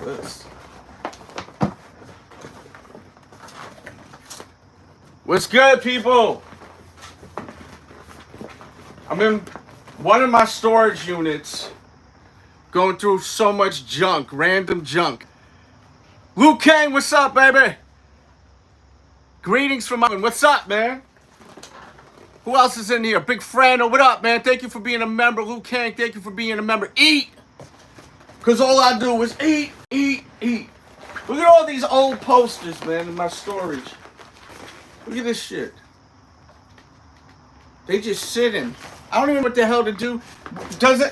this. What's good, people? I'm in one of my storage units going through so much junk, random junk. Luke Kane, what's up, baby? Greetings from Ireland. What's up, man? Who else is in here? Big Frano, what up, man? Thank you for being a member. Luke Kane, thank you for being a member. Eat! Because all I do is eat, eat, eat. Look at all these old posters, man, in my storage. Look at this shit. They just sitting. I don't even know what the hell to do.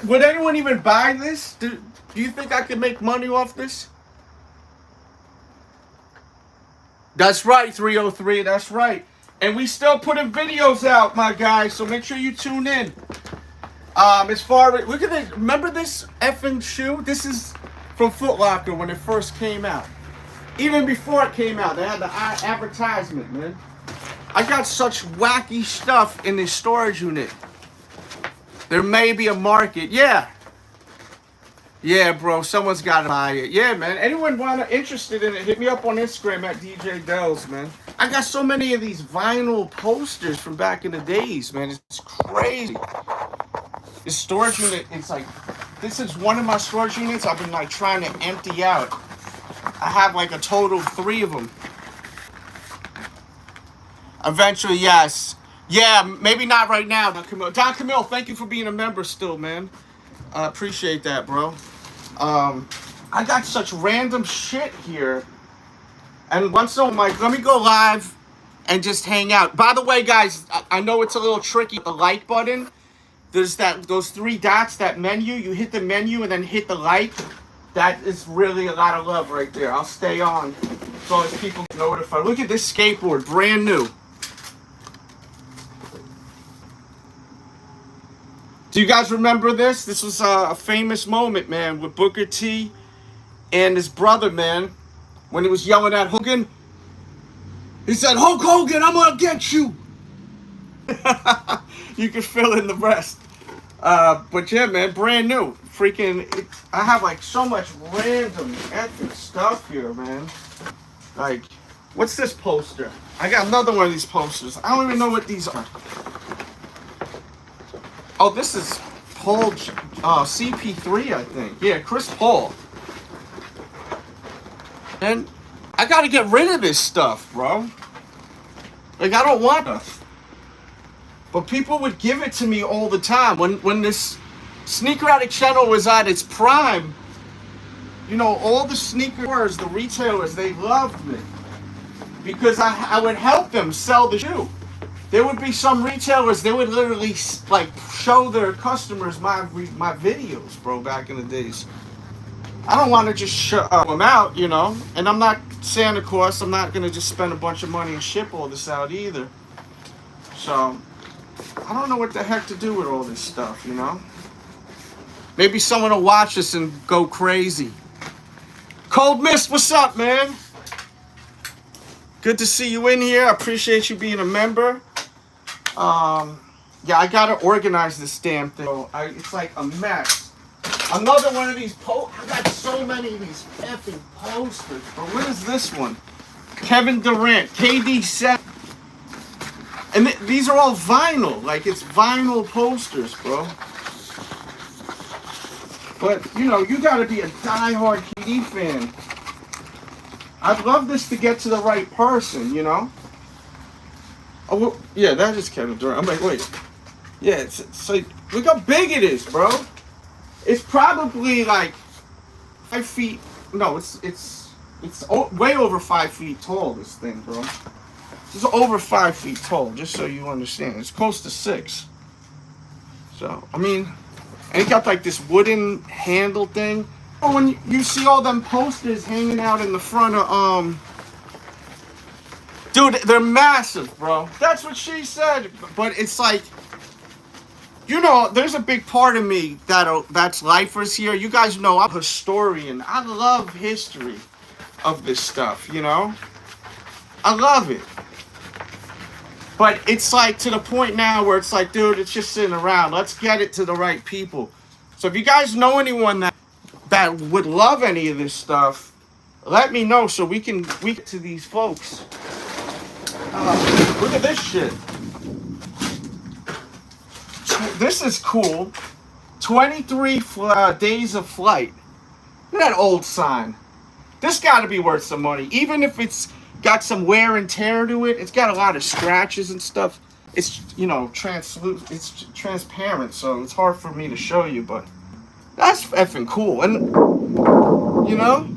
Would anyone even buy this? Do you think I could make money off this? That's right, 303, that's right. And we still putting videos out, my guys, so make sure you tune in. As far as, look at this, remember this effing shoe? This is from Foot Locker when it first came out. Even before it came out, they had the advertisement, man. I got such wacky stuff in this storage unit. There may be a market, yeah. Yeah, bro, someone's got to buy it. Yeah, man, anyone interested in it, hit me up on Instagram at DJ Delz, man. I got so many of these vinyl posters from back in the days, man. It's crazy. This storage unit, it's like, this is one of my storage units I've been like trying to empty out. I have like a total of 3 of them. Eventually, yes. Yeah, maybe not right now, Don Camille. Don Camille, thank you for being a member still, man. I appreciate that, bro. I got such random shit here. And once in a while, I'm like, let me go live and just hang out. By the way, guys, I know it's a little tricky. The like button, there's those 3 dots, that menu. You hit the menu and then hit the like. That is really a lot of love right there. I'll stay on so as people get notified. Look at this skateboard, brand new. Do you guys remember this? This was a famous moment, man, with Booker T and his brother, man. When he was yelling at Hogan, he said, "Hulk Hogan, I'm gonna get you." You can fill in the rest. But yeah, man, brand new. Freaking, I have like so much random epic stuff here, man. Like, what's this poster? I got another one of these posters. I don't even know what these are. Oh, this is Paul CP3, I think. Yeah, Chris Paul. And I gotta get rid of this stuff, bro. Like, I don't want it. But people would give it to me all the time. When this Sneaker Addict channel was at its prime, you know, all the sneakers, the retailers, they loved me. Because I would help them sell the shoe. There would be some retailers, they would literally, like, show their customers my videos, bro, back in the days. I don't want to just shut them out, you know. And I'm not Santa Claus. I'm not going to just spend a bunch of money and ship all this out either. So, I don't know what the heck to do with all this stuff, you know. Maybe someone will watch this and go crazy. Cold Mist, what's up, man? Good to see you in here. I appreciate you being a member. Yeah, I got to organize this damn thing. It's like a mess. Another one of these I got so many of these effing posters. But what is this one? Kevin Durant, KD7. And these are all vinyl. Like, it's vinyl posters, bro. But, you know, you got to be a diehard KD fan. I'd love this to get to the right person, you know? Oh, well, yeah, that is Kevin Durant. I'm like, wait. Yeah, it's like, look how big it is, bro. It's probably like 5 feet. No, it's way over 5 feet tall, this thing, bro. It's over 5 feet tall, just so you understand. It's close to 6. So, I mean, and it got like this wooden handle thing. Oh, when you see all them posters hanging out in the front of, dude, they're massive, bro. That's what she said. But it's like, you know, there's a big part of me that's lifers here. You guys know I'm a historian. I love history of this stuff, you know? I love it. But it's like to the point now where it's like, dude, it's just sitting around. Let's get it to the right people. So if you guys know anyone that would love any of this stuff, let me know so we get to these folks. Look at this shit. This is cool. 23 days of flight. Look at that old sign. This got to be worth some money. Even if it's got some wear and tear to it, it's got a lot of scratches and stuff. It's, you know, it's transparent, so it's hard for me to show you, but that's effing cool. And, you know,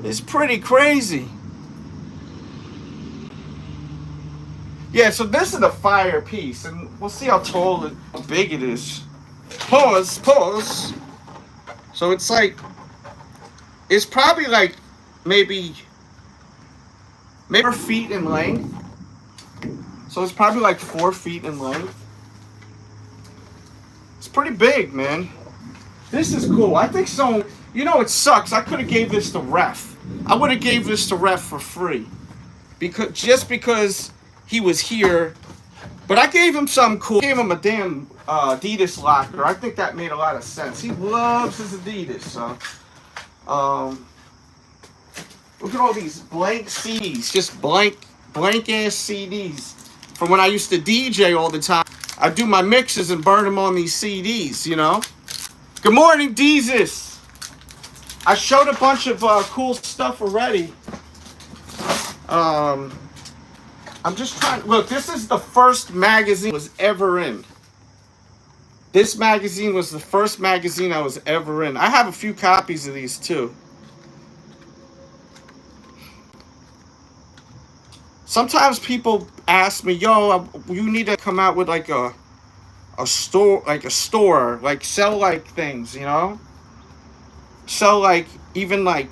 it's pretty crazy. Yeah, so this is a fire piece, and we'll see how tall and how big it is. Pause. So it's like, it's probably like maybe 4 feet in length. So it's probably like 4 feet in length. It's pretty big, man. This is cool. I think so. You know, it sucks. I could have gave this to Ref. I would have gave this to Ref for free, because he was here. But I gave him something cool. I gave him a damn Adidas locker. I think that made a lot of sense. He loves his Adidas, so. Look at all these blank CDs. Just blank ass CDs. From when I used to DJ all the time. I'd do my mixes and burn them on these CDs, you know. Good morning, Deezus. I showed a bunch of cool stuff already. I'm just trying. Look, this is the first magazine I was ever in. This magazine was the first magazine I was ever in. I have a few copies of these too. Sometimes people ask me, "Yo, you need to come out with like a store, like sell like things, you know, sell like even like."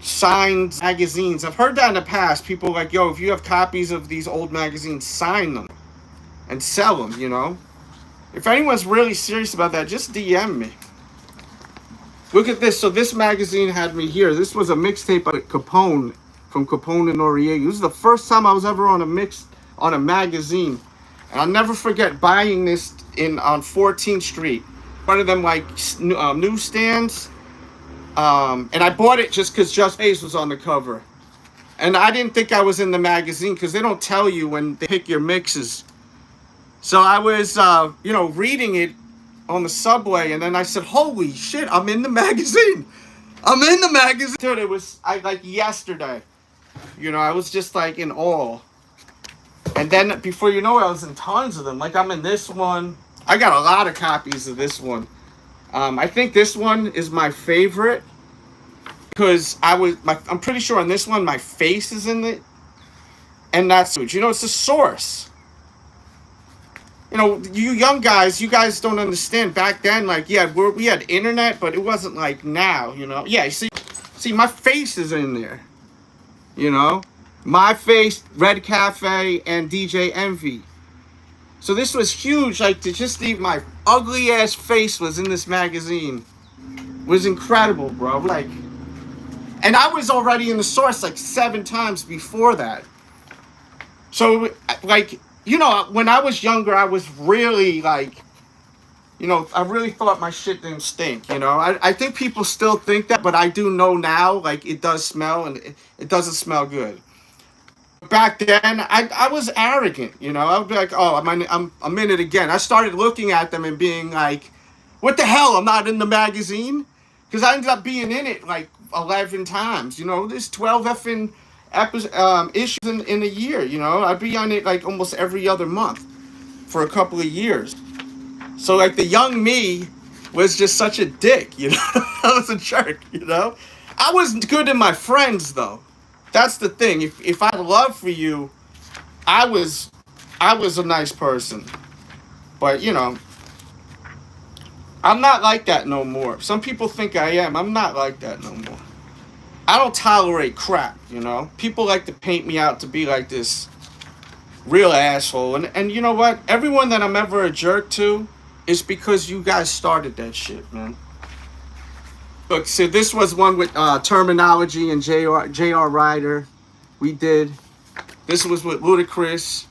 Signed magazines. I've heard that in the past. People like, yo, if you have copies of these old magazines, sign them and sell them, you know. If anyone's really serious about that, just DM me. Look at this. So this magazine had me here. This was a mixtape by Capone, from Capone and Noriega. This is the first time I was ever on a magazine. And I'll never forget buying this on 14th Street. One of them like newsstands. And I bought it just because Just Blaze was on the cover. And I didn't think I was in the magazine because they don't tell you when they pick your mixes. So I was, you know, reading it on the subway, and then I said, holy shit, I'm in the magazine. I'm in the magazine. Dude, it was like yesterday. You know, I was just like in awe. And then before you know it, I was in tons of them. Like I'm in this one. I got a lot of copies of this one. I think this one is my favorite because I'm pretty sure on this one my face is in it, and that's, you know, it's the source. You know, you young guys, you guys don't understand. Back then, like, yeah, we had internet, but it wasn't like now, you know. Yeah, see, my face is in there. You know, my face, Red Cafe, and DJ Envy. So this was huge, like to just leave my ugly ass face was in this magazine. It was incredible, bro. Like, and I was already in the source like 7 times before that. So like, you know, when I was younger, I was really like, you know, I really thought my shit didn't stink, you know. I think people still think that, but I do know now, like, it does smell, and it doesn't smell good. Back then, I was arrogant, you know. I would be like, oh, I'm in it again. I started looking at them and being like, what the hell? I'm not in the magazine? Because I ended up being in it like 11 times, you know. There's 12 effing issues in a year, you know. I'd be on it like almost every other month for a couple of years. So like the young me was just such a dick, you know. I was a jerk, you know. I was good to my friends though. That's the thing. If I had love for you, I was a nice person. But, you know, I'm not like that no more. Some people think I am. I'm not like that no more. I don't tolerate crap, you know. People like to paint me out to be like this real asshole. And you know what? Everyone that I'm ever a jerk to is because you guys started that shit, man. Look, so this was one with Terminology and J.R. Ryder. We did. This was with Ludacris.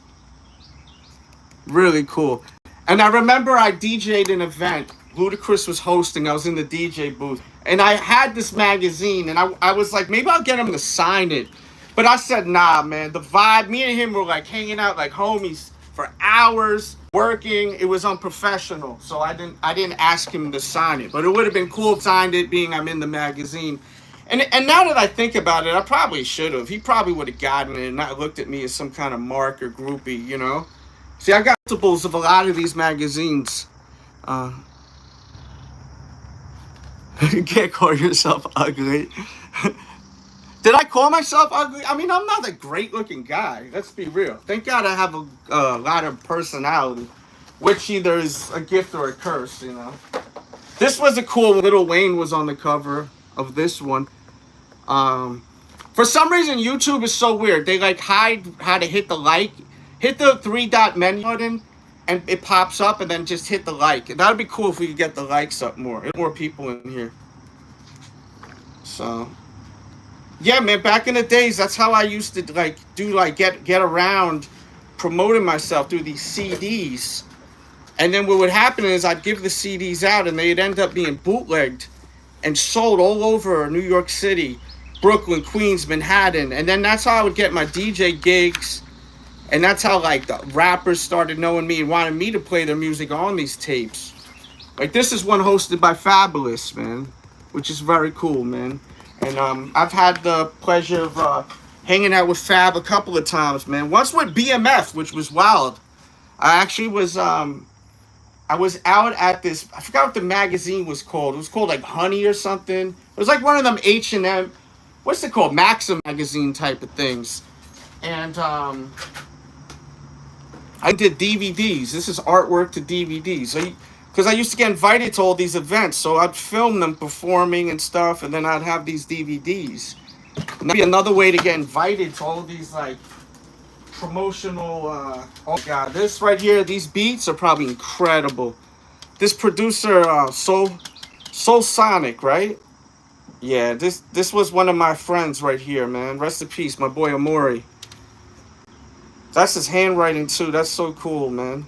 Really cool. And I remember I DJ'd an event Ludacris was hosting. I was in the DJ booth, and I had this magazine, and I was like, maybe I'll get him to sign it. But I said, nah, man. The vibe, me and him were like hanging out like homies for hours, working. It was unprofessional, so I didn't ask him to sign it. But it would have been cool if signed it, being I'm in the magazine. And now that I think about it, I probably should have. He probably would have gotten it and not looked at me as some kind of mark or groupie, you know? See, I got multiples of a lot of these magazines. You can't call yourself ugly. Did I call myself ugly? I mean, I'm not a great-looking guy. Let's be real. Thank God I have a lot of personality, which either is a gift or a curse, you know? This was a cool. Lil Wayne was on the cover of this one. For some reason, YouTube is so weird. They like hide how to hit the like. Hit the 3-dot menu button, and it pops up, and then just hit the like. That would be cool if we could get the likes up more. More people in here. So, yeah, man. Back in the days, that's how I used to get around promoting myself through these CDs. And then what would happen is I'd give the CDs out, and they'd end up being bootlegged and sold all over New York City, Brooklyn, Queens, Manhattan. And then that's how I would get my DJ gigs. And that's how, like, the rappers started knowing me and wanted me to play their music on these tapes. Like, this is one hosted by Fabulous, man, which is very cool, man. And I've had the pleasure of hanging out with Fab a couple of times, man. Once with BMF, which was wild. I actually was... I was out at this, I forgot what the magazine was called. It was called like Honey or something. It was like one of them H&M, what's it called? Maxim magazine type of things. And I did DVDs. This is artwork to DVDs. So, because I used to get invited to all these events, so I'd film them performing and stuff, and then I'd have these DVDs. And that'd be another way to get invited to all of these like promotional oh god, this right here, these beats are probably incredible. This producer Soul Sonic, right? Yeah, this was one of my friends right here, man. Rest in peace, my boy Amori. That's his handwriting too. That's so cool, man.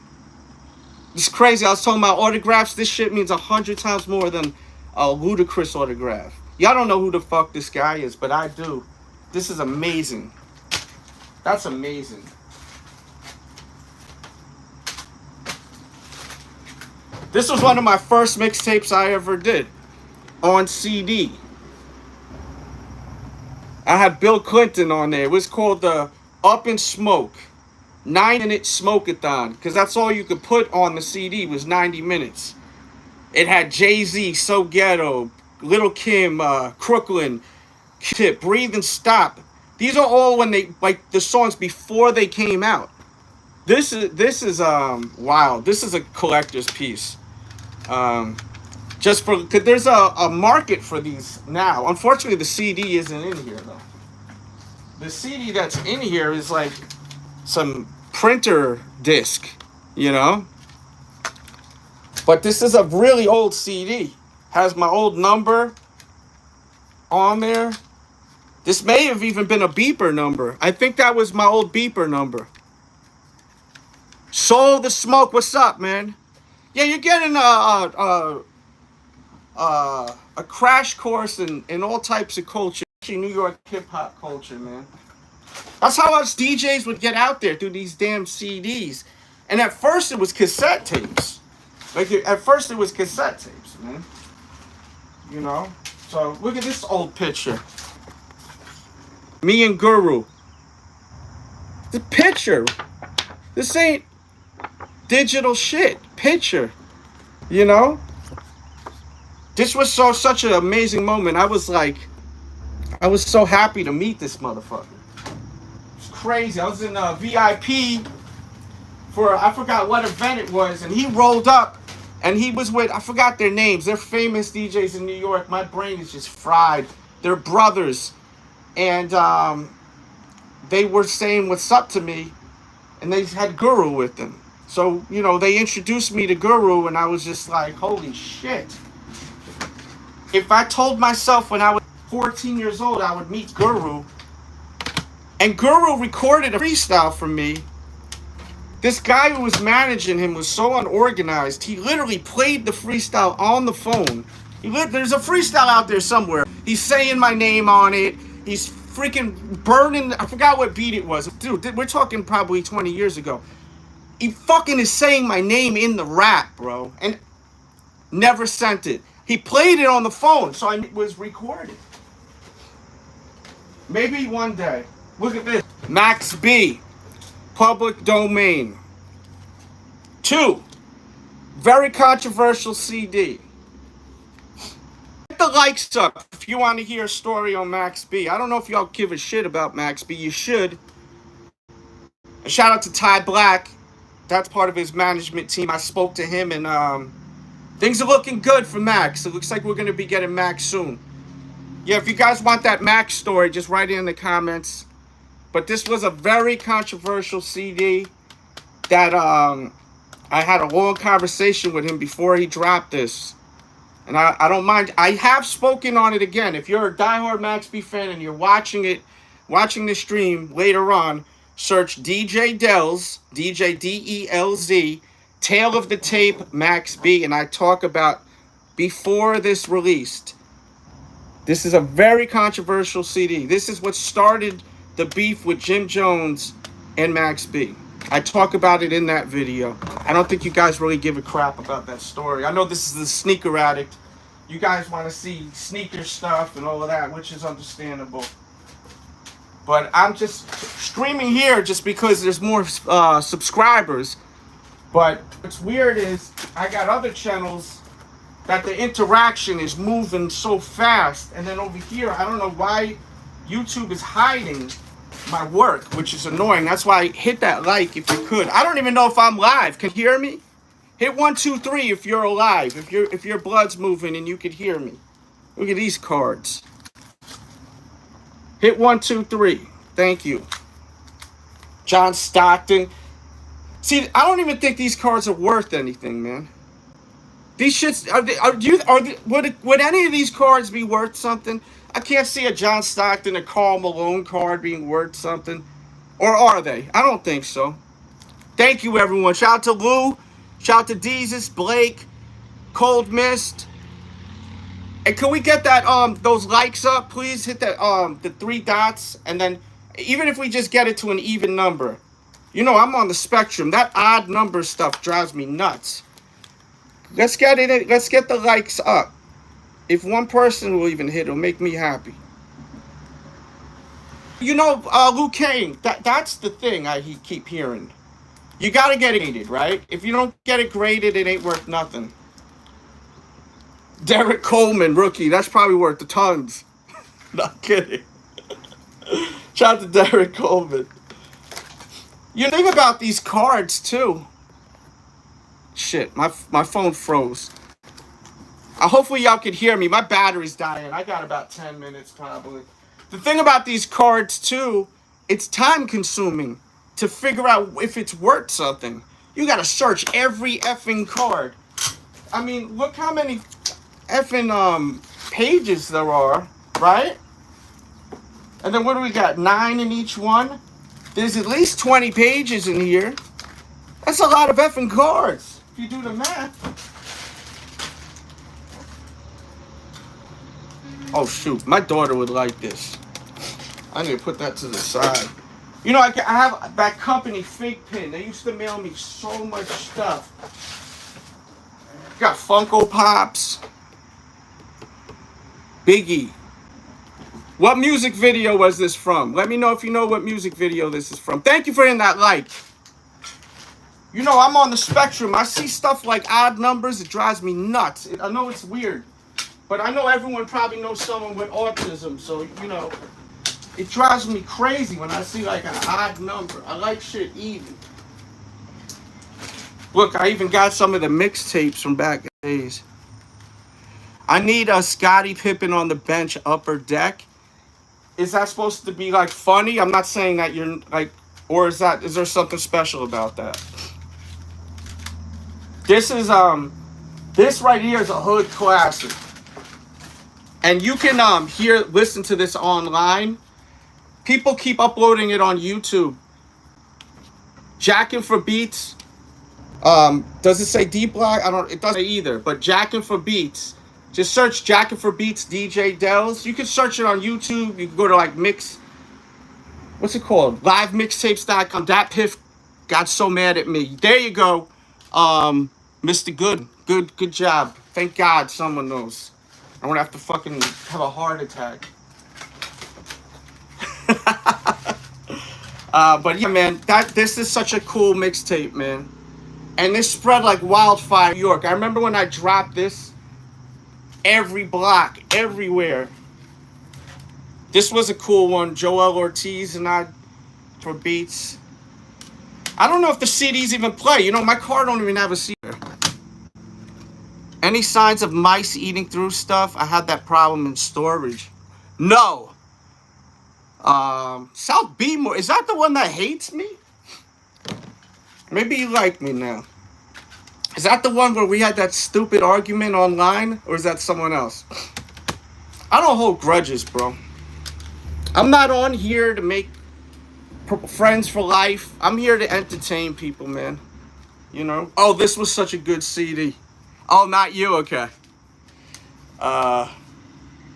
It's crazy. I was talking about autographs. This shit means 100 times more than a Ludacris autograph. Y'all don't know who the fuck this guy is, but I do. This is amazing. That's amazing. This was one of my first mixtapes I ever did on CD. I had Bill Clinton on there. It was called the Up in Smoke 9-minute Smoke-a-thon, because that's all you could put on the CD was 90 minutes. It had Jay-Z, So Ghetto, Lil' Kim, Crooklyn, Tip, Breathe and Stop. These are all when they, like, the songs before they came out. This is wow. This is a collector's piece. Just for, cause there's a market for these now. Unfortunately, the CD isn't in here though. The CD that's in here is like some printer disc, you know. But this is a really old CD. Has my old number on there. This may have even been a beeper number. I think that was my old beeper number. Soul the Smoke, what's up, man? Yeah, you're getting a crash course in all types of culture, especially New York hip-hop culture, man. That's how us DJs would get out there through these damn CDs. And at first it was cassette tapes. Like, at first it was cassette tapes, man. You know? So, look at this old picture. Me and Guru. The picture. This ain't digital shit. Picture. You know? This was such an amazing moment. I was so happy to meet this motherfucker. It's crazy. I was in a VIP for, I forgot what event it was, and he rolled up, and he was with, I forgot their names. They're famous DJs in New York. My brain is just fried. They're brothers. And they were saying what's up to me, and they had Guru with them. So, you know, they introduced me to Guru, and I was just like, holy shit. If I told myself when I was 14 years old I would meet Guru, and Guru recorded a freestyle for me This guy who was managing him was so unorganized. He literally played the freestyle on the phone. There's a freestyle out there somewhere. He's saying my name on it. He's freaking burning. I forgot what beat it was. Dude, we're talking probably 20 years ago. He fucking is saying my name in the rap, bro. And never sent it. He played it on the phone, so it was recorded. Maybe one day. Look at this. Max B. Public domain. 2. Very controversial CD. Get the likes up if you want to hear a story on Max B. I don't know if y'all give a shit about Max B. You should. A shout out to Ty Black. That's part of his management team. I spoke to him, and things are looking good for Max. It looks like we're going to be getting Max soon. Yeah, if you guys want that Max story, just write it in the comments. But this was a very controversial CD that I had a long conversation with him before he dropped this. And I don't mind. I have spoken on it again. If you're a diehard Max B fan and you're watching the stream later on, search DJ Delz, DJ DELZ, Tale of the Tape Max B, and I talk about before this released. This is a very controversial CD. This is what started the beef with Jim Jones and Max B. I talk about it in that video. I don't think you guys really give a crap about that story. I know this is the Sneaker Addict. You guys want to see sneaker stuff and all of that, which is understandable. But I'm just streaming here just because there's more subscribers. But what's weird is I got other channels that the interaction is moving so fast. And then over here, I don't know why YouTube is hiding my work, which is annoying. That's why hit that like if you could. I don't even know if I'm live. Can you hear me? Hit 1, 2, 3 if you're alive. If your blood's moving and you could hear me. Look at these cards. Hit 1, 2, 3. Thank you. John Stockton. See, I don't even think these cards are worth anything, man. These shits would any of these cards be worth something? I can't see a John Stockton, a Karl Malone card being worth something. Or are they? I don't think so. Thank you, everyone. Shout out to Lou. Shout out to Deezus, Blake, Cold Mist. And can we get that those likes up? Please hit that the 3 dots, and then even if we just get it to an even number. You know, I'm on the spectrum. That odd number stuff drives me nuts. Let's get it. Let's get the likes up. If one person will even hit, it'll make me happy. You know, Luke Kane, that's the thing I keep hearing. You got to get it graded, right? If you don't get it graded, it ain't worth nothing. Derek Coleman, rookie. That's probably worth the tons. Not kidding. Shout out to Derek Coleman. You think about these cards, too. Shit, my phone froze. Hopefully y'all can hear me. My battery's dying. I got about 10 minutes, probably. The thing about these cards, too, it's time consuming to figure out if it's worth something. You gotta search every effing card. I mean, look how many effing pages there are, right? And then what do we got? 9 in each one? There's at least 20 pages in here. That's a lot of effing cards, if you do the math. Oh, shoot. My daughter would like this. I need to put that to the side. You know, I have that company Fake Pin. They used to mail me so much stuff. Got Funko Pops. Biggie. What music video was this from? Let me know if you know what music video this is from. Thank you for hitting that like. You know, I'm on the spectrum. I see stuff like odd numbers. It drives me nuts. I know it's weird. But I know everyone probably knows someone with autism. So, you know, it drives me crazy when I see like an odd number. I like shit even. Look, I even got some of the mixtapes from back in the days. I need a Scottie Pippen on the bench upper deck. Is that supposed to be like funny? I'm not saying that you're like, or is there something special about that? This is this right here is a hood classic. And you can listen to this online. People keep uploading it on YouTube. Jacking for Beats. Does it say D Block? It doesn't either. But Jacking for Beats. Just search Jacking for Beats DJ Delz. You can search it on YouTube. You can go to like what's it called? LiveMixtapes.com. That Piff got so mad at me. There you go. Mr. Good job. Thank God someone knows. I won't have to fucking have a heart attack. But yeah, man, this is such a cool mixtape, man. And this spread like wildfire in New York. I remember when I dropped this, every block, everywhere. This was a cool one. Joel Ortiz and I for Beats. I don't know if the CDs even play. You know, my car don't even have a CD. Any signs of mice eating through stuff? I had that problem in storage. No. South Beamore. Is that the one that hates me? Maybe you like me now. Is that the one where we had that stupid argument online? Or is that someone else? I don't hold grudges, bro. I'm not on here to make friends for life. I'm here to entertain people, man. You know? Oh, this was such a good CD. Oh, not you? Okay.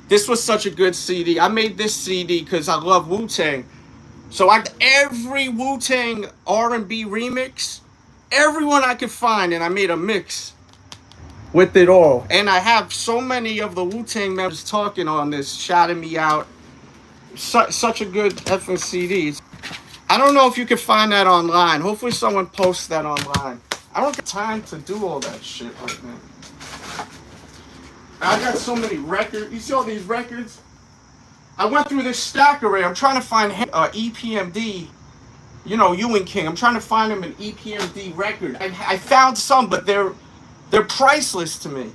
This was such a good CD. I made this CD because I love Wu-Tang. So every Wu-Tang R&B remix, everyone I could find, and I made a mix with it all. And I have so many of the Wu-Tang members talking on this, shouting me out. Such a good effing CD. I don't know if you can find that online. Hopefully someone posts that online. I don't have time to do all that shit right now. I got so many records. You see all these records? I went through this stack array. I'm trying to find EPMD. You know, Ewing King. I'm trying to find him an EPMD record. I found some, but they're priceless to me.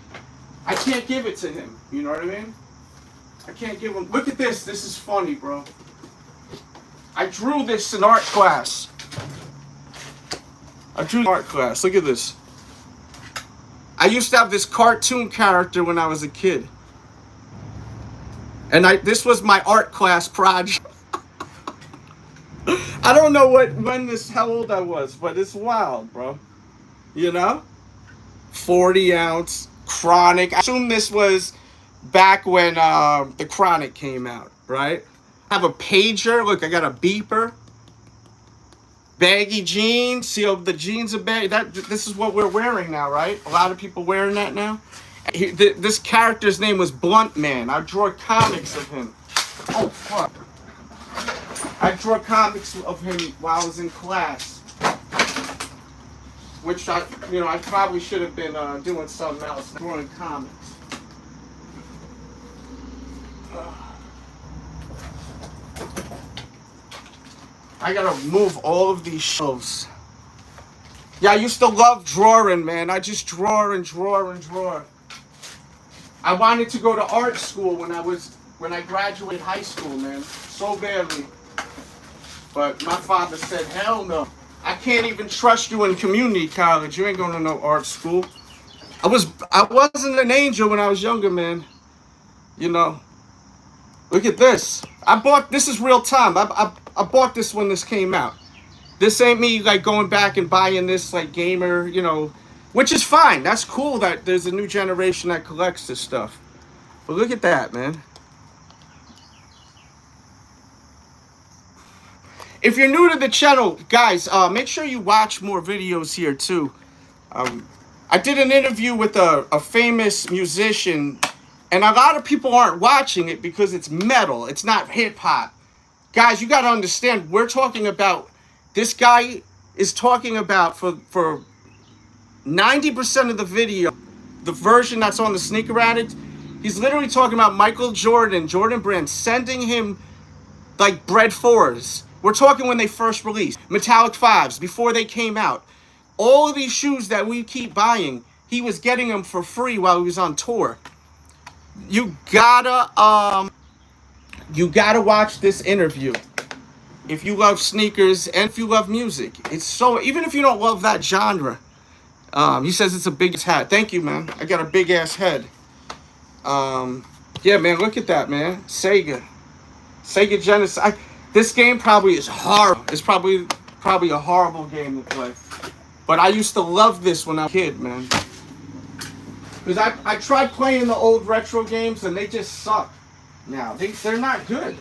I can't give it to him. You know what I mean? I can't give him. Look at this. This is funny, bro. I drew this in art class. Look at this. I used to have this cartoon character when I was a kid. And this was my art class project. I don't know how old I was, but it's wild, bro. You know? 40 ounce, Chronic. I assume this was back when the Chronic came out, right? I have a pager. Look, I got a beeper. Baggy jeans. See, the jeans are baggy. This is what we're wearing now, right? A lot of people wearing that now. This character's name was Blunt Man. I draw comics of him. Oh, fuck. I draw comics of him while I was in class. Which I probably should have been doing something else. Drawing comics. I gotta move all of these shelves. Yeah, I used to love drawing, man. I just draw and draw and draw. I wanted to go to art school when I graduated high school, man. So badly. But my father said, hell no. I can't even trust you in community college. You ain't going to no art school. I wasn't an angel when I was younger, man. You know. Look at this. This is real time. I bought this when this came out. This ain't me like going back and buying this like gamer, you know, which is fine. That's cool that there's a new generation that collects this stuff. But look at that, man. If you're new to the channel, guys, make sure you watch more videos here too. I did an interview with a famous musician, and a lot of people aren't watching it because it's metal. It's not hip-hop. Guys, you got to understand, we're talking about, this guy is talking about for 90% of the video, the version that's on the Sneaker Addict, he's literally talking about Michael Jordan Brand, sending him like Bread 4s. We're talking when they first released. Metallic 5s, before they came out. All of these shoes that we keep buying, he was getting them for free while he was on tour. You gotta watch this interview if you love sneakers and if you love music. It's so, even if you don't love that genre. He says it's a big ass hat. Thank you, man. I got a big ass head. Yeah, man, look at that, man. Sega Genesis. This game probably is horrible. It's probably probably a horrible game to play. But I used to love this when I was a kid, man. Because I tried playing the old retro games and they just suck now. They're not good.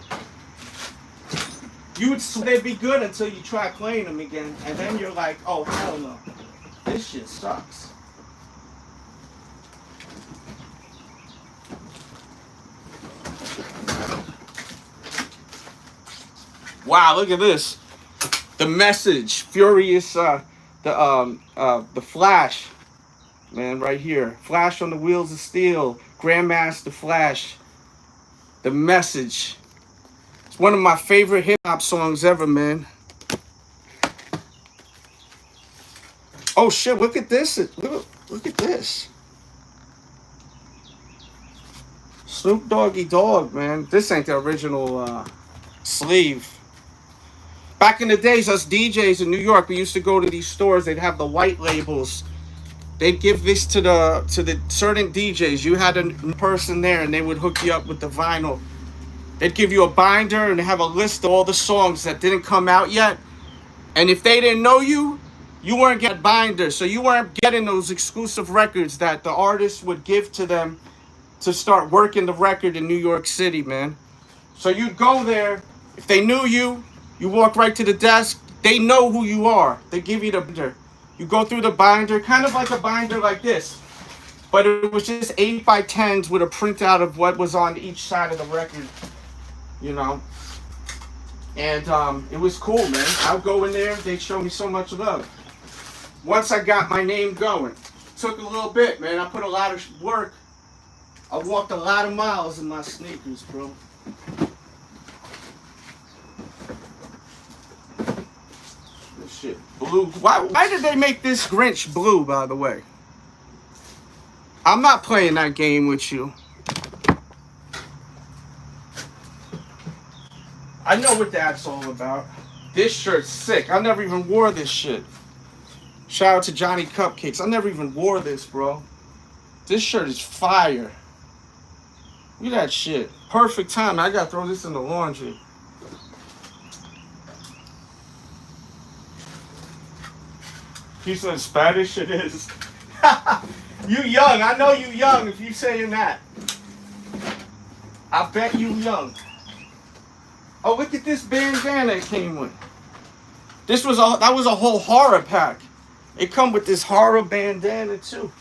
You would say they'd be good until you try playing them again. And then you're like, oh, hell no. This shit sucks. Wow, look at this. The Message. Furious, the Flash. Man, right here. Flash on the Wheels of Steel. Grandmaster Flash. The Message. It's one of my favorite hip-hop songs ever, man. Oh, shit, look at this. Look at this. Snoop Doggy Dogg, man. This ain't the original sleeve. Back in the days, us DJs in New York, we used to go to these stores. They'd have the white labels. They'd give this to the certain DJs. You had a person there, and they would hook you up with the vinyl. They'd give you a binder and have a list of all the songs that didn't come out yet. And if they didn't know you, you weren't getting binder. So you weren't getting those exclusive records that the artist would give to them to start working the record in New York City, man. So you'd go there. If they knew you, you walk right to the desk. They know who you are. They give you the binder. You go through the binder, kind of like a binder like this. But it was just 8x10s with a printout of what was on each side of the record, you know. And it was cool, man. I'd go in there. They'd show me so much love. Once I got my name going, took a little bit, man. I put a lot of work. I walked a lot of miles in my sneakers, bro. This shit blue. Why did they make this Grinch blue, by the way? I'm not playing that game with you. I know what that's all about. This shirt's sick. I never even wore this shit. Shout out to Johnny Cupcakes. I never even wore this, bro. This shirt is fire. Look at that shit. Perfect time. I gotta throw this in the laundry. Piece of Spanish it is. You young. I know you young if you saying that. I bet you young. Oh, look at this bandana it came with. That was a whole horror pack. It come with this horror bandana too.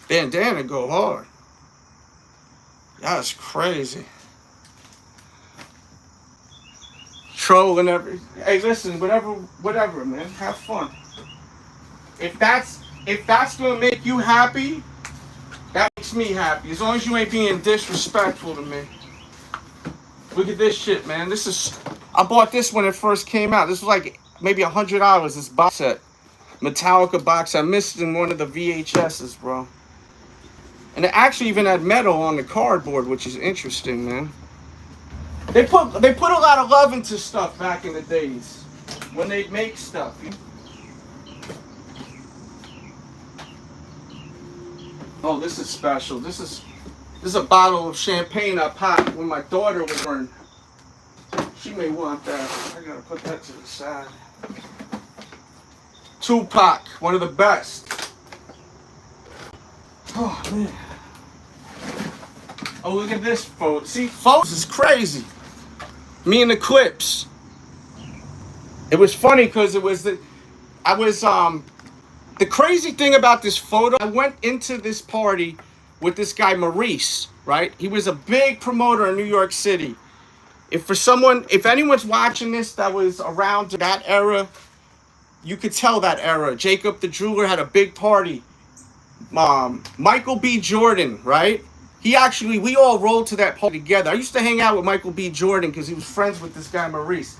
Bandana go hard. That's crazy. Trolling everything. Hey, listen, whatever, man. Have fun. If that's gonna make you happy, that makes me happy. As long as you ain't being disrespectful to me. Look at this shit, man. I bought this when it first came out. This was like maybe $100. This box set, Metallica box. I missed in one of the VHSs, bro. And it actually even had metal on the cardboard, which is interesting, man. They put a lot of love into stuff back in the days when they'd make stuff. Oh, this is special. This is a bottle of champagne I popped when my daughter was born. She may want that. I gotta put that to the side. Tupac, one of the best. Oh, man. Oh, look at this photo. See, photos is crazy. Me and the Clips. It was funny because it was the crazy thing about this photo, I went into this party with this guy Maurice, right? He was a big promoter in New York City. If anyone's watching this that was around that era, you could tell that era. Jacob the Jeweler had a big party. Michael B. Jordan, right? We all rolled to that party together. I used to hang out with Michael B. Jordan because he was friends with this guy Maurice.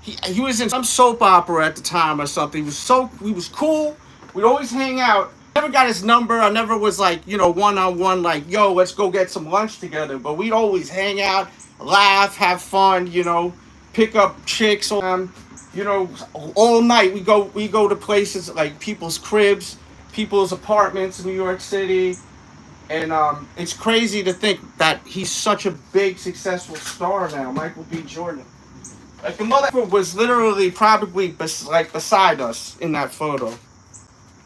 He was in some soap opera at the time or something. He was cool. We'd always hang out. Never got his number. I never was like, one-on-one, like, yo, let's go get some lunch together. But we'd always hang out, laugh, have fun, pick up chicks on, all night. We go to places like people's cribs, people's apartments in New York City. And it's crazy to think that he's such a big, successful star now, Michael B. Jordan. Like the motherfucker was literally probably like beside us in that photo.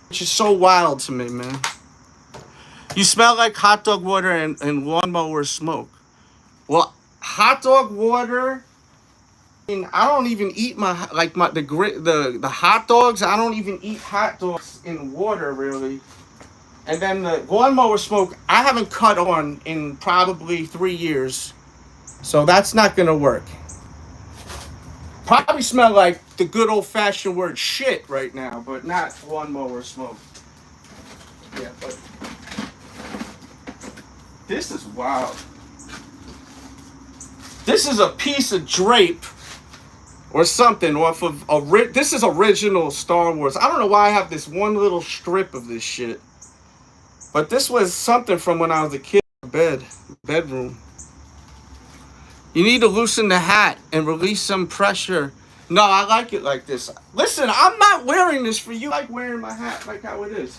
Which is so wild to me, man. You smell like hot dog water and lawnmower smoke. Well, hot dog water. I mean, I don't even eat the hot dogs. I don't even eat hot dogs in water really. And then the lawnmower smoke, I haven't cut on in probably 3 years, so that's not gonna work. Probably smell like the good old-fashioned word shit right now, but not lawnmower smoke. Yeah, but this is wild. This is a piece of drape or something off of this is original Star Wars. I don't know why I have this one little strip of this shit, but this was something from when I was a kid. Bedroom. You need to loosen the hat and release some pressure. No, I like it like this. Listen, I'm not wearing this for you. I like wearing my hat like how it is.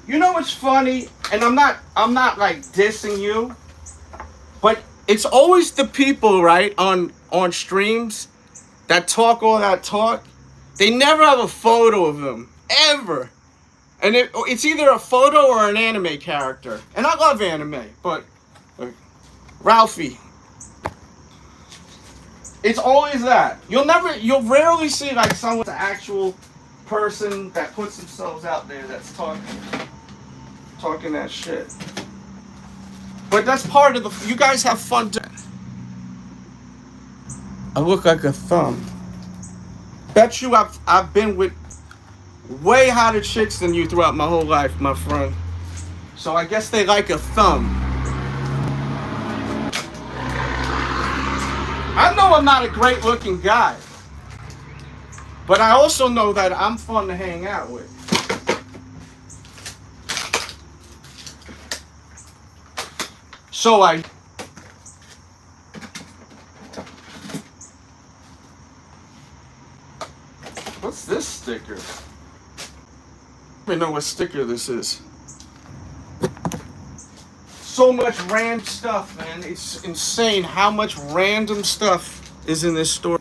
You know what's funny? And I'm not like dissing you, but it's always the people, right, on streams that talk all that talk. They never have a photo of them, ever. And it's either a photo or an anime character. And I love anime, but Ralphie. It's always that. You'll rarely see like someone's an actual person that puts themselves out there that's talking that shit. But that's part of you guys have fun. I look like a thumb. Bet you I've been with way hotter chicks than you throughout my whole life, my friend. So I guess they like a thumb. I know I'm not a great looking guy, but I also know that I'm fun to hang out with. So what's this sticker? I don't even know what sticker this is. So much random stuff, man. It's insane how much random stuff is in this store.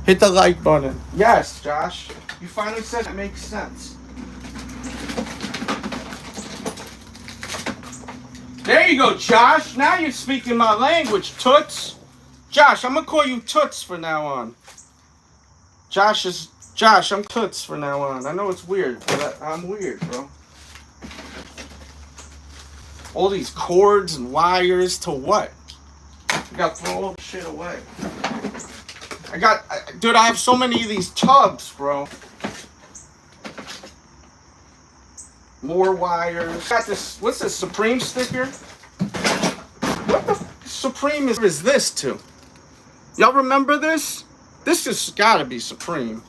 Hit the like button. Yes, Josh. You finally said it makes sense. There you go, Josh. Now you're speaking my language, Toots. Josh, I'm gonna call you Toots from now on. Josh, I'm Toots from now on. I know it's weird, but I'm weird, bro. All these cords and wires to what? I gotta throw all this shit away. Dude, I have so many of these tubs, bro. More wires. Got this, what's this, Supreme sticker? What the Supreme is this to? Y'all remember this? This has gotta be Supreme.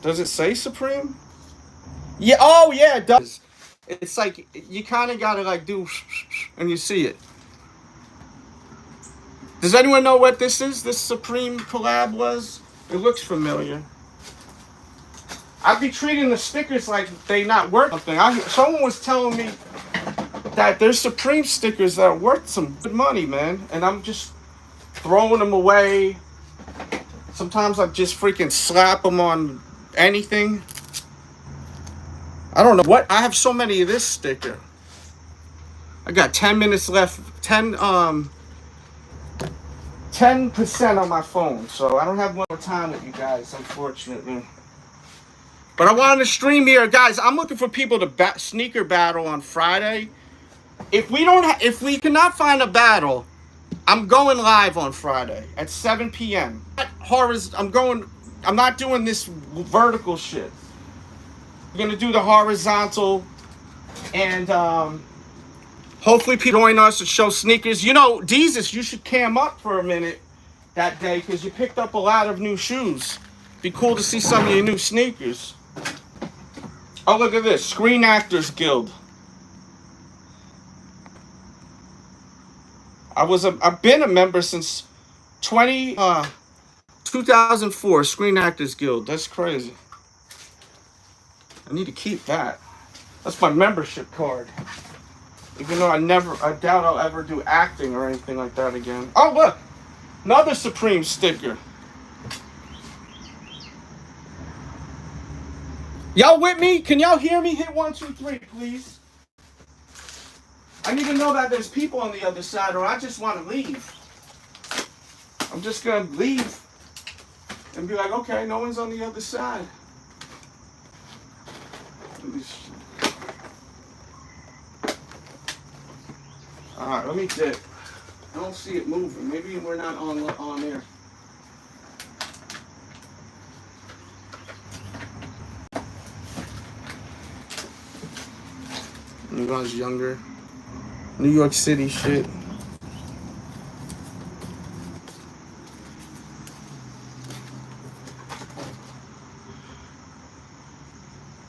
Does it say Supreme? Yeah, oh yeah, it does. It's like, you kinda gotta like do, and you see it. Does anyone know what this is? This Supreme collab was? It looks familiar. I'd be treating the stickers like they not worth something. Someone was telling me that there's Supreme stickers that are worth some good money, man. And I'm just throwing them away. Sometimes I just freaking slap them on anything. I don't know what. I have so many of this sticker. I got 10 minutes left. 10% on my phone. So I don't have more time with you guys, unfortunately. But I wanted to stream here, guys. I'm looking for people to sneaker battle on Friday. If we cannot find a battle, I'm going live on Friday at 7 p.m. I'm not doing this vertical shit. I'm gonna do the horizontal, and hopefully people join us to show sneakers. You know, Jesus, you should cam up for a minute that day because you picked up a lot of new shoes. Be cool to see some of your new sneakers. Oh, look at this. Screen Actors Guild. I've been a member since 2004. Screen Actors Guild. That's crazy. I need to keep that. That's my membership card. Even though I doubt I'll ever do acting or anything like that again. Oh, look. Another Supreme sticker. Y'all with me? Can y'all hear me? Hit 1, 2, 3, please. I need to know that there's people on the other side, or I just want to leave. I'm just going to leave and be like, okay, no one's on the other side. Alright, let me dip. I don't see it moving. Maybe we're not on air. When I was younger. New York City shit.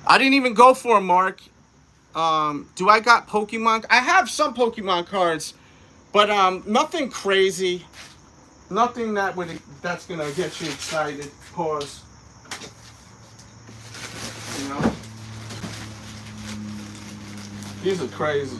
I didn't even go for a mark. Do I got Pokemon? I have some Pokemon cards, but nothing crazy. Nothing that's gonna get you excited. Pause. You know? These are crazy.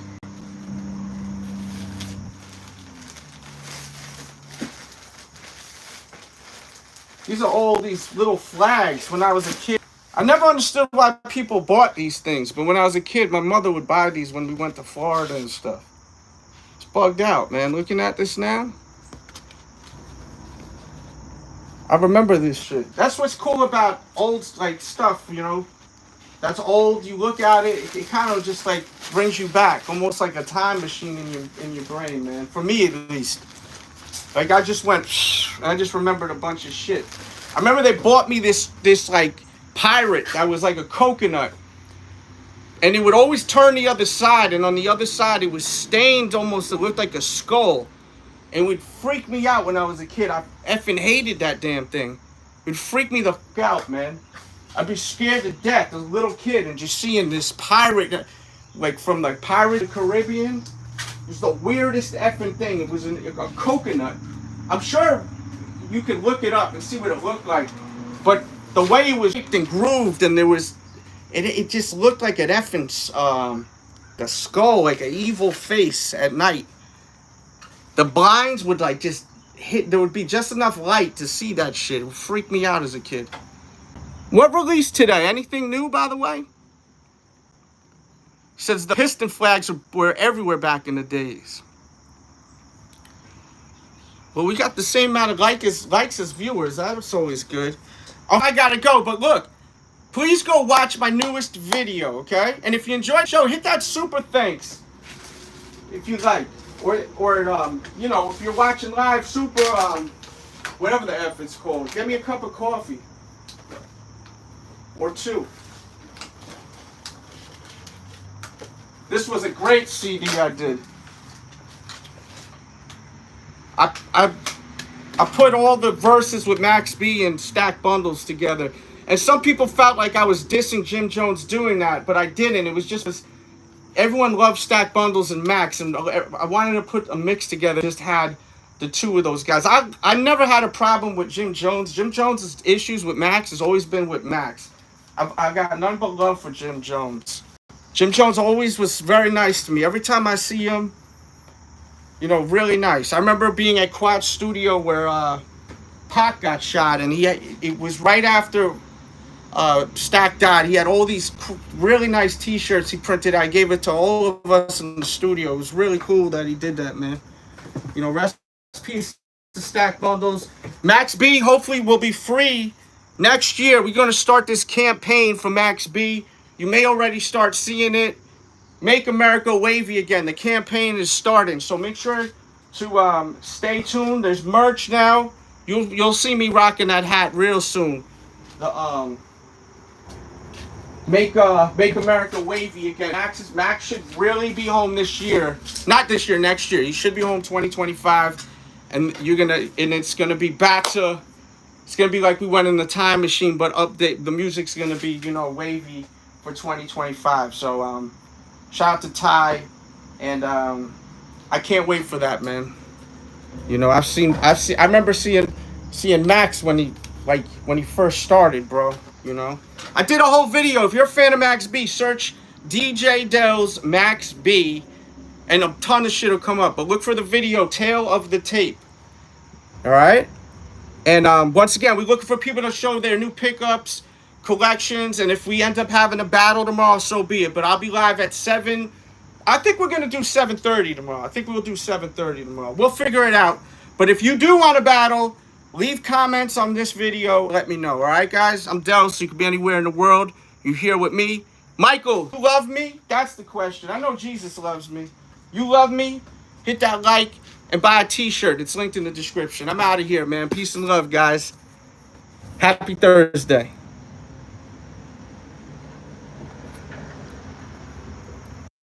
These are all these little flags when I was a kid. I never understood why people bought these things, but when I was a kid, my mother would buy these when we went to Florida and stuff. It's bugged out, man. Looking at this now, I remember this shit. That's what's cool about old like stuff, you know. That's old. You look at it, it kind of just like brings you back, almost like a time machine in your brain, man. For me, at least. Like I just went, and I just remembered a bunch of shit. I remember they bought me this like pirate that was like a coconut, and it would always turn the other side, and on the other side it was stained almost. It looked like a skull, and it would freak me out when I was a kid. I effing hated that damn thing. It would freak me the fuck out, man. I'd be scared to death as a little kid, and just seeing this pirate, like from the Pirate of the Caribbean. It was the weirdest effing thing. It was a coconut. I'm sure you could look it up and see what it looked like, but the way it was shaped and grooved, and there was, it just looked like an effing, the skull, like an evil face at night. The blinds would like just hit, there would be just enough light to see that shit. It would freak me out as a kid. What released today? Anything new, by the way? Says the piston flags were everywhere back in the days. Well, we got the same amount of likes as viewers. That's always good. Oh, I gotta go, but look, please go watch my newest video, okay? And if you enjoyed the show, hit that super thanks if you like, or you know, if you're watching live, super whatever the F it's called. Get me a cup of coffee or two. This was a great CD I did. I put all the verses with Max B and stack bundles together. And some people felt like I was dissing Jim Jones doing that, but I didn't. It was just, everyone loves stack bundles and Max, and I wanted to put a mix together. Just had the two of those guys. I never had a problem with Jim Jones. Jim Jones' issues with Max has always been with Max. I've got none but love for Jim Jones. Jim Jones always was very nice to me. Every time I see him, you know, really nice. I remember being at Quad Studio where Pac got shot, and it was right after Stack died. He had all these really nice T-shirts he printed. I gave it to all of us in the studio. It was really cool that he did that, man. You know, rest in peace to Stack Bundles. Max B hopefully will be free next year. We're going to start this campaign for Max B. You may already start seeing it. Make America Wavy Again. The campaign is starting, so make sure to stay tuned. There's merch now. You'll see me rocking that hat real soon. The Make America Wavy Again. Max should really be home this year. Not this year, next year. He should be home 2025, and it's gonna be back to. It's gonna be like we went in the time machine, but update. The music's gonna be, you know, wavy for 2025. So shout out to Ty, and I can't wait for that, man. You know, I remember seeing Max when he first started, bro. You know, I did a whole video. If you're a fan of Max B, search DJ Delz Max B, and a ton of shit will come up. But look for the video, Tale of the Tape. All right? And once again, we're looking for people to show their new pickups, collections, and if we end up having a battle tomorrow, so be it. But I'll be live at 7. I think we're going to do 7:30 tomorrow. I think we'll do 7:30 tomorrow. We'll figure it out. But if you do want to battle, leave comments on this video. Let me know. All right, guys? I'm Delz. You could be anywhere in the world. You're here with me. Michael, you love me? That's the question. I know Jesus loves me. You love me? Hit that like and buy a t-shirt. It's linked in the description. I'm out of here, man. Peace and love, guys. Happy Thursday.